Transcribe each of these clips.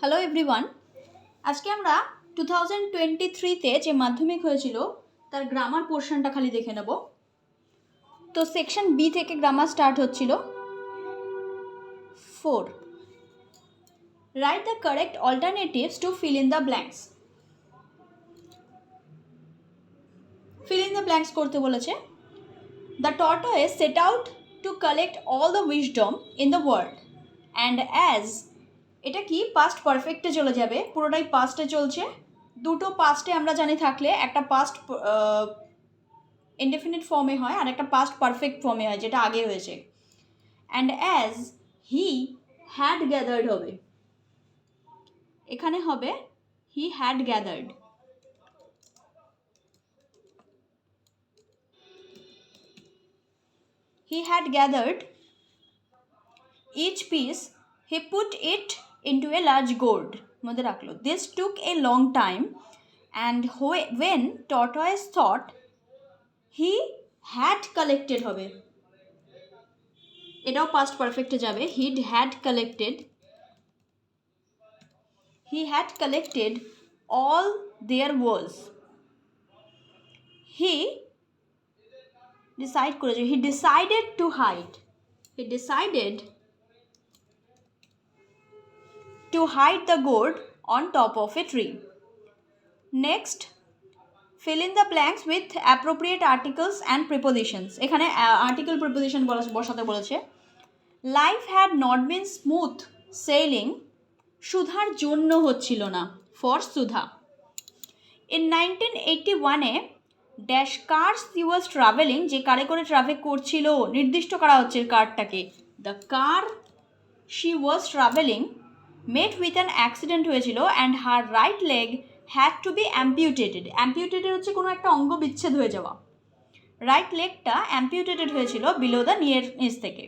Hello everyone, আজকে আমরা 2023-তে যে মাধ্যমিক হয়েছিল তার গ্রামার পোর্শনটা খালি দেখে নেব। তো সেকশন বি থেকে গ্রামার স্টার্ট হচ্ছিল। 4. Write the correct alternatives to fill in the blanks. Fill in the blanks করতে বলেছে। The tortoise set out to collect all the wisdom in the world and as, এটা কি past পারফেক্টে চলে যাবে, পুরোটাই পাস্টে চলছে। দুটো পাস্টে আমরা জানি থাকলে একটা পাস্ট ইনডেফিনিট ফর্মে হয় আর একটা পাস্ট পারফেক্ট ফর্মে হয়, যেটা আগে হয়েছে। And as he had gathered হবে, এখানে হবে he had gathered. He had gathered each piece, he put it into a large gourd, মধ্যে রাখলো। This took a long time, and when tortoise thought, he had collected হবে, এটাও past পারফেক্টে যাবে। he had collected all there was, he decided to hide, the gourd on top of a tree. Next, fill in the blanks with appropriate articles and prepositions. এখানে article preposition বসাতে বলেছে। Life had not been smooth sailing, সুধার জন্য হচ্ছিল না, for Sudha. In 1981-এ dash cars he was travelling, যে কারে করে ট্রাভেল করছিল নির্দিষ্ট করা হচ্ছে কারটাকে। The car she was travelling met with an accident হয়েছিল and her right leg had to be amputated. Amputated হচ্ছে কোনো একটা অঙ্গ বিচ্ছেদ হয়ে যাওয়া। রাইট লেগটা অ্যাম্পিউটেটেড হয়েছিল বিলো দ্য নিচ থেকে।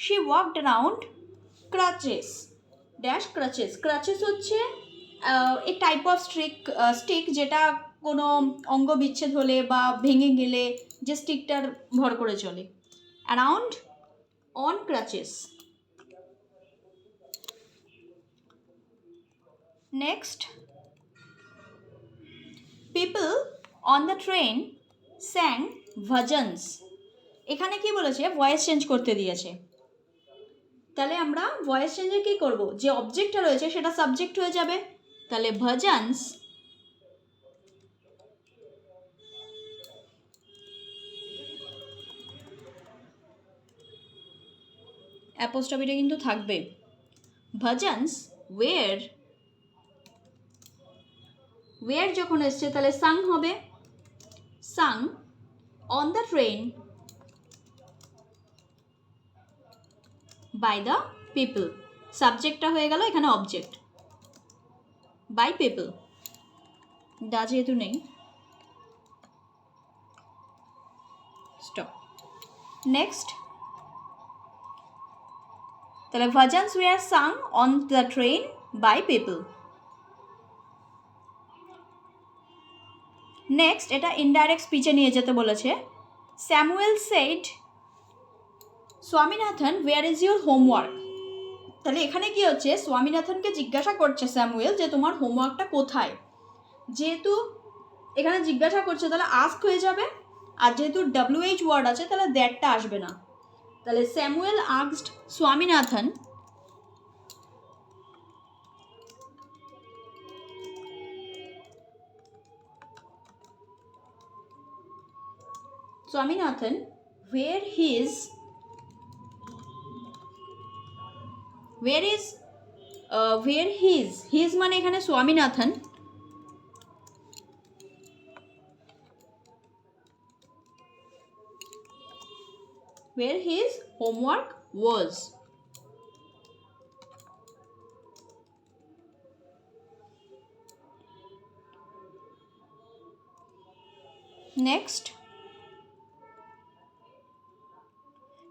She walked around crutches, dash crutches. Crutches হচ্ছে এ টাইপ অফ স্টিক যেটা কোনো অঙ্গ বিচ্ছেদ হলে বা ভেঙে গেলে যে স্টিকটার ভর করে চলে। Around on crutches. Next, people on the train sang bhajans. এখানে কি বলেছে, ভয়েস চেঞ্জ করতে দিয়েছে। তাহলে আমরা ভয়েস চেঞ্জে কী করব, যে অবজেক্টটা রয়েছে সেটা সাবজেক্ট হয়ে যাবে। তাহলে ভজনস অ্যাপোস্ট্রফিটা কিন্তু থাকবে। ভজনস ওয়ের যখন এসছে তাহলে সাং হবে। Sang on the train by the people, সাবজেক্টটা হয়ে গেল এখানে অবজেক্ট। বাই পিপল, দা যেহেতু নেই, স্টপ। নেক্সট, তাহলে bhajans were sung on the train by people. Next, এটা ইনডাইরেক্ট স্পিচে নিয়ে যেতে বলেছে। Samuel said Swaminathan where is your homework. তাহলে এখানে কি হচ্ছে, স্বামীনাথনকে জিজ্ঞাসা করছে স্যামুয়েল যে তোমার হোমওয়ার্কটা কোথায়। যেহেতু এখানে জিজ্ঞাসা করছে তাহলে আস্ক হয়ে যাবে, আর যেহেতু WH ওয়ার্ড আছে তাহলে দ্যাটটা আসবে না। তাহলে Samuel asked Swaminathan where his মানে এখানে Swaminathan, where his homework was. Next,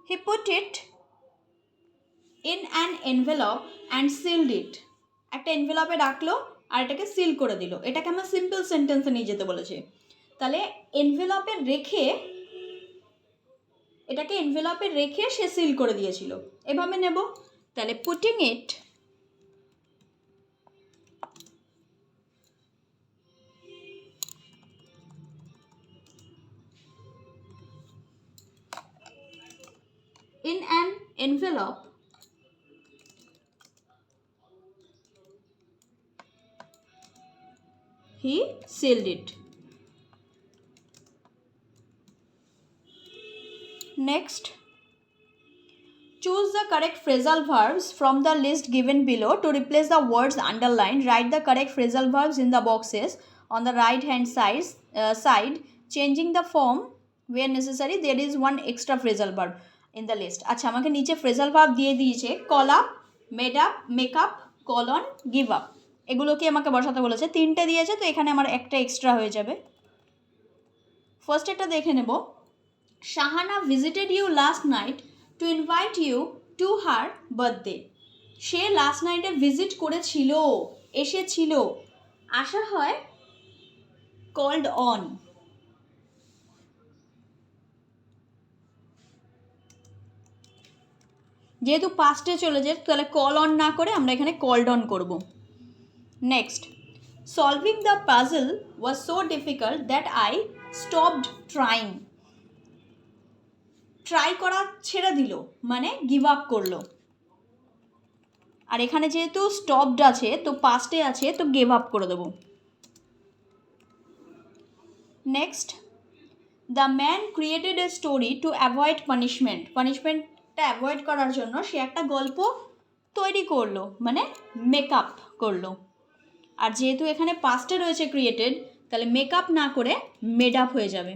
he put it in an envelope and sealed it. একটা এনভেলপে রাখলো আর এটাকে সিল করে দিল। এটাকে আমরা সিম্পল সেন্টেন্সে নিয়ে যেতে বলেছে। তাহলে এটাকে এনভেলপে রেখে সে সিল করে দিয়েছিল, এভাবে নেব। তাহলে putting it envelope he sealed it. Next, choose the correct phrasal verbs from the list given below. To replace the words underlined, write the correct phrasal verbs in the boxes on the right hand side, changing the form where necessary. There is one extra phrasal verb in the list. আচ্ছা, আমাকে নিচে phrasal verb দিয়ে দিয়েছে call up, made up, make up, call on, give up. এগুলোকে আমাকে বসাতে বলেছে, তিনটে দিয়েছে, তো এখানে আমার একটা এক্সট্রা হয়ে যাবে। ফার্স্ট এটা দেখে নেব। Shahana visited you last night to invite you to her birthday. সে লাস্ট নাইটে ভিজিট করেছিল, এসেছিল। আসা হয় কল্ড অন। যেহেতু পাস্টে চলে যায়, তাহলে কল অন না করে আমরা এখানে কল্ড অন করব। Next, solving the puzzle was so difficult that I stopped trying. Try করা ছেড়ে দিল মানে গিভ আপ করলো। আর এখানে যেহেতু স্টপড আছে, তো পাস্টে আছে, তো গিভ আপ করে দেবো। Next, the man created a story to avoid punishment. পানিশমেন্টটা অ্যাভয়েড করার জন্য সে একটা গল্প তৈরি করলো, মানে মেকআপ করলো। আর যেহেতু এখানে পাস্টে রয়েছে ক্রিয়েটেড, তাহলে মেকআপ না করে মেড আপ হয়ে যাবে।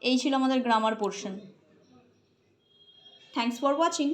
এই ছিল আমাদের grammar portion. Thanks for watching.